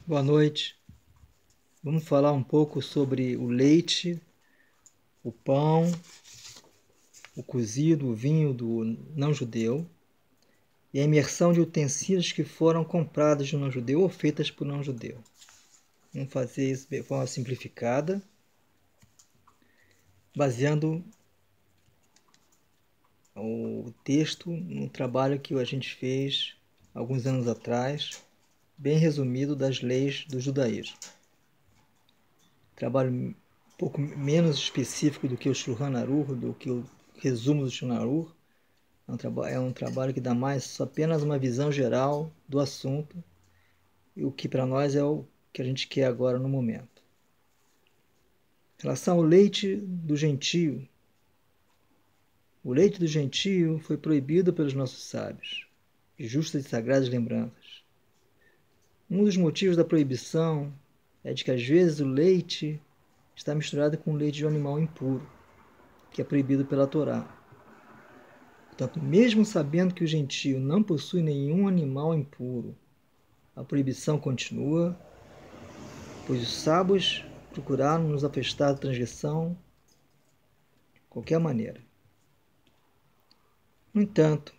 Boa noite. Vamos falar um pouco sobre o leite, o pão, o cozido, o vinho do não-judeu e a imersão de utensílios que foram comprados de um não-judeu ou feitas por não-judeu. Vamos fazer isso de forma simplificada, baseando o texto no trabalho que a gente fez alguns anos atrás, bem resumido, das leis do judaísmo. Trabalho um pouco menos específico do que o Shulchan Aruch, do que o resumo do Shulchan Aruch. É um trabalho que dá mais apenas uma visão geral do assunto e o que para nós é o que a gente quer agora no momento. Em relação ao leite do gentio, o leite do gentio foi proibido pelos nossos sábios, de justas e sagradas lembranças. Um dos motivos da proibição é de que às vezes o leite está misturado com leite de um animal impuro, que é proibido pela Torá. Portanto, mesmo sabendo que o gentio não possui nenhum animal impuro, a proibição continua, pois os sábios procuraram nos afastar da transgressão de qualquer maneira. No entanto,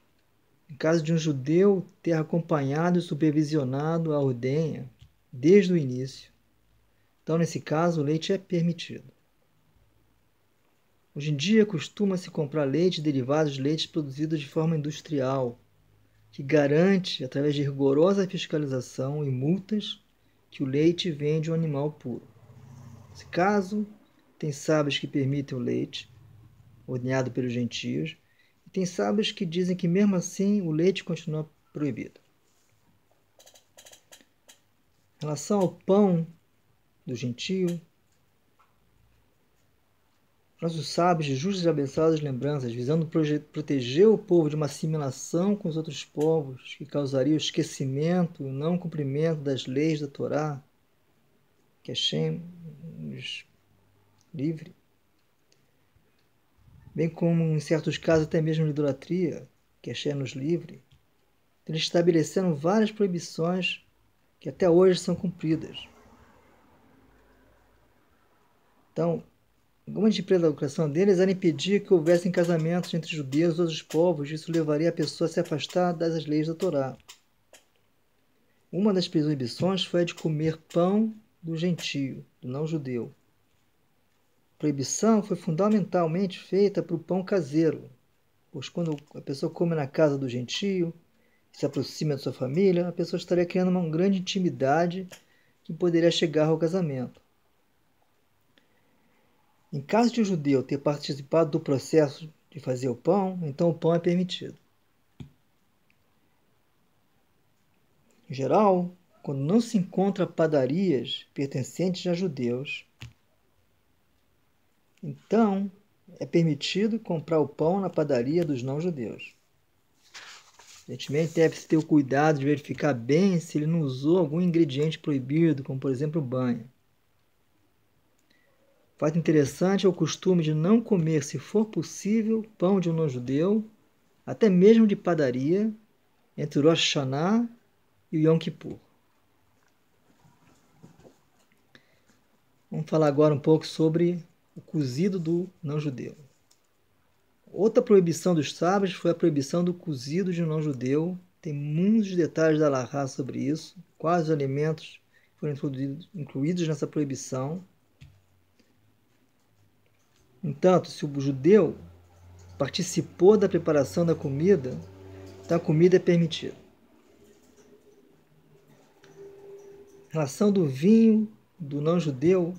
em caso de um judeu ter acompanhado e supervisionado a ordenha desde o início, então nesse caso o leite é permitido. Hoje em dia costuma-se comprar leite derivados de leites produzidos de forma industrial, que garante, através de rigorosa fiscalização e multas, que o leite vem de um animal puro. Nesse caso, tem sábios que permitem o leite, ordenado pelos gentios, e tem sábios que dizem que mesmo assim o leite continua proibido. Em relação ao pão do gentio, nossos sábios de justas e abençoadas lembranças, visando proteger o povo de uma assimilação com os outros povos que causaria o esquecimento e o não cumprimento das leis da Torá, que Hashem nos livre, bem como em certos casos até mesmo de idolatria, que Hashem nos livre, eles estabeleceram várias proibições que até hoje são cumpridas. Então, a grande preocupação deles era impedir que houvessem casamentos entre judeus e outros povos, isso levaria a pessoa a se afastar das leis da Torá. Uma das proibições foi a de comer pão do gentio, do não-judeu. A proibição foi fundamentalmente feita para o pão caseiro, pois quando a pessoa come na casa do gentio, se aproxima de sua família, a pessoa estaria criando uma grande intimidade que poderia chegar ao casamento. Em caso de um judeu ter participado do processo de fazer o pão, então o pão é permitido. Em geral, quando não se encontra padarias pertencentes a judeus, então é permitido comprar o pão na padaria dos não-judeus. Evidentemente, deve-se ter o cuidado de verificar bem se ele não usou algum ingrediente proibido, como por exemplo o banha. Fato interessante é o costume de não comer, se for possível, pão de um não-judeu, até mesmo de padaria, entre o Rosh Hashanah e o Yom Kippur. Vamos falar agora um pouco sobre o cozido do não-judeu. Outra proibição dos sábios foi a proibição do cozido de um não-judeu. Tem muitos detalhes da Halahá sobre isso, quais os alimentos foram incluídos nessa proibição. No entanto, se o judeu participou da preparação da comida, então a comida é permitida. Em relação do vinho do não-judeu,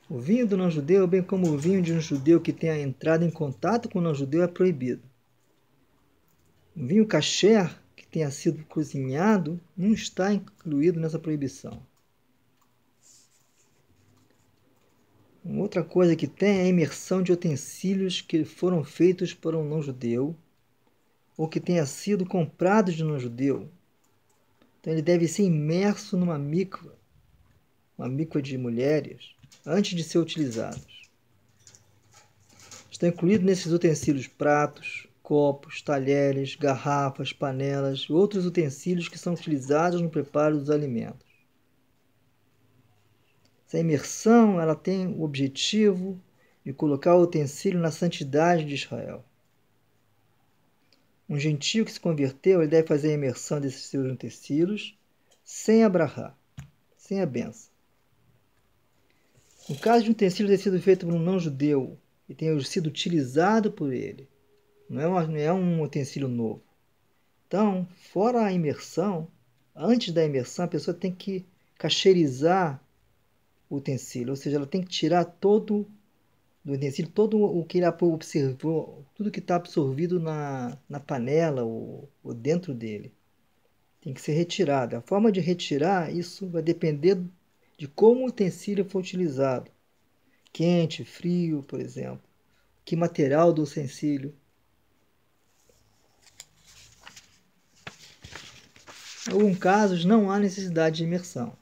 o vinho do não-judeu, bem como o vinho de um judeu que tenha entrado em contato com o não-judeu, é proibido. O vinho kasher, que tenha sido cozinhado, não está incluído nessa proibição. Uma outra coisa que tem é a imersão de utensílios que foram feitos por um não-judeu ou que tenha sido comprados de um não-judeu. Então ele deve ser imerso numa mikva, uma mikva de mulheres, antes de ser utilizados. Estão incluídos nesses utensílios pratos, copos, talheres, garrafas, panelas e outros utensílios que são utilizados no preparo dos alimentos. Essa imersão ela tem o objetivo de colocar o utensílio na santidade de Israel. Um gentio que se converteu, ele deve fazer a imersão desses seus utensílios sem abrahar, sem a benção. No caso de um utensílio ter sido feito por um não-judeu e tenha sido utilizado por ele, não é um utensílio novo. Então, fora a imersão, antes da imersão, a pessoa tem que cacheirizar o utensílio, ou seja, ela tem que tirar todo do utensílio, todo o que ele observou, tudo que está absorvido na panela ou dentro dele. Tem que ser retirado. A forma de retirar, isso vai depender de como o utensílio foi utilizado. Quente, frio, por exemplo. Que material do utensílio. Em alguns casos, não há necessidade de imersão.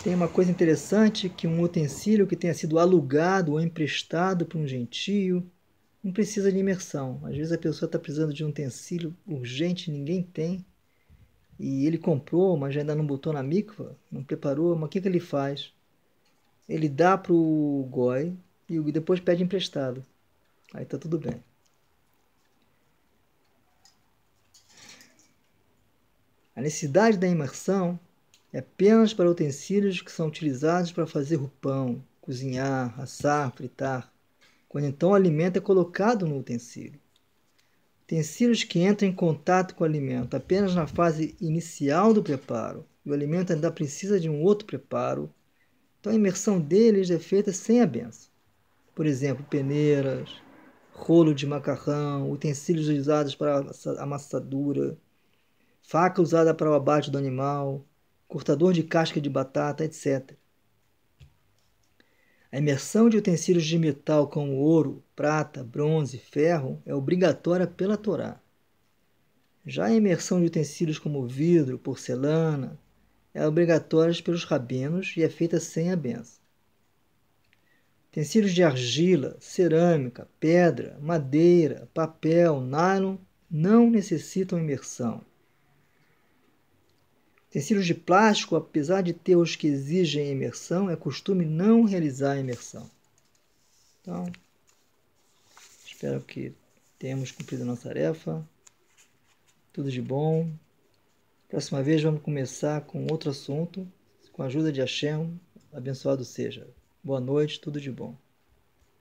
Tem uma coisa interessante que um utensílio que tenha sido alugado ou emprestado por um gentio não precisa de imersão. Às vezes a pessoa está precisando de um utensílio urgente, ninguém tem, e ele comprou, mas ainda não botou na mikva, não preparou, mas o que ele faz? Ele dá para o goi e depois pede emprestado. Aí está tudo bem. A necessidade da imersão é apenas para utensílios que são utilizados para fazer o pão, cozinhar, assar, fritar, quando então o alimento é colocado no utensílio. Utensílios que entram em contato com o alimento apenas na fase inicial do preparo, e o alimento ainda precisa de um outro preparo, então a imersão deles é feita sem a benção. Por exemplo, peneiras, rolo de macarrão, utensílios usados para amassadura, faca usada para o abate do animal, cortador de casca de batata, etc. A imersão de utensílios de metal como ouro, prata, bronze, ferro é obrigatória pela Torá. Já a imersão de utensílios como vidro, porcelana, é obrigatória pelos rabinos e é feita sem a benção. Utensílios de argila, cerâmica, pedra, madeira, papel, nylon não necessitam imersão. Utensílios de plástico, apesar de ter os que exigem imersão, é costume não realizar a imersão. Então, espero que tenhamos cumprido a nossa tarefa. Tudo de bom. Próxima vez vamos começar com outro assunto, com a ajuda de Hashem. Abençoado seja. Boa noite, tudo de bom.